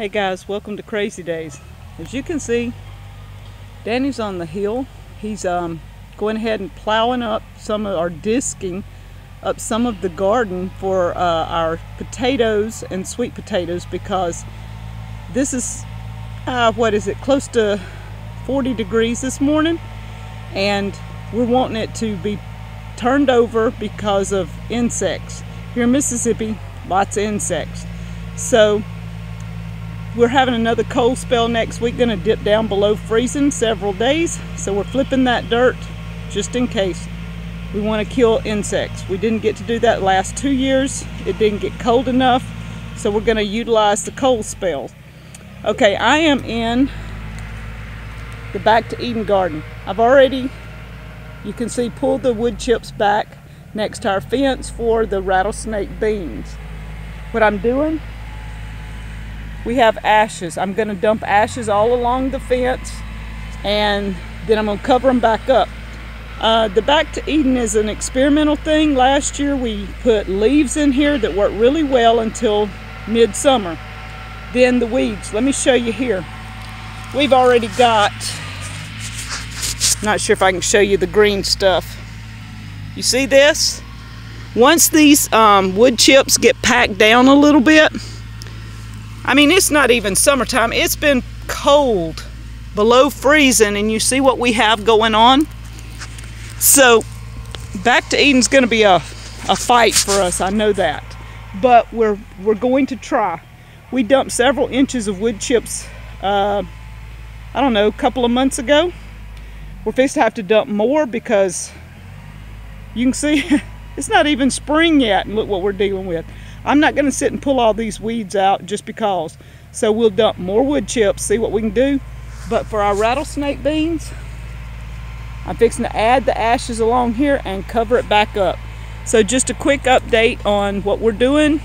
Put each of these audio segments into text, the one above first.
Hey guys, welcome to Crazy Days. As you can see, Danny's on the hill. He's going ahead and plowing up some of, or disking up some of the garden for our potatoes and sweet potatoes, because this is, what is it, close to 40 degrees this morning, and we're wanting it to be turned over because of insects. Here in Mississippi, lots of insects. So we're having another cold spell next week, gonna dip down below freezing several days. So we're flipping that dirt just in case. We wanna kill insects. We didn't get to do that last 2 years. It didn't get cold enough. So we're gonna utilize the cold spell. Okay, I am in the Back to Eden garden. I've already, you can see, pulled the wood chips back next to our fence for the rattlesnake beans. What I'm doing, we have ashes. I'm going to dump ashes all along the fence, and then I'm going to cover them back up. The Back to Eden is an experimental thing. Last year we put leaves in here that worked really well until midsummer. Then the weeds. Let me show you here. We've already got, not sure if I can show you the green stuff. You see this? Once these wood chips get packed down a little bit, I mean, it's not even summertime. It's been cold, below freezing, and you see what we have going on? So, Back to Eden's gonna be a fight for us, I know that. But we're going to try. We dumped several inches of wood chips, I don't know, a couple of months ago. We're fixing to have to dump more because you can see it's not even spring yet, and look what we're dealing with. I'm not going to sit and pull all these weeds out just because. So we'll dump more wood chips, see what we can do. But for our rattlesnake beans, I'm fixing to add the ashes along here and cover it back up. So just a quick update on what we're doing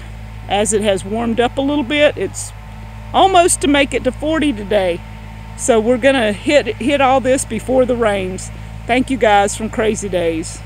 as it has warmed up a little bit. It's almost to make it to 40 today. So we're going to hit all this before the rains. Thank you guys from Crazy Days.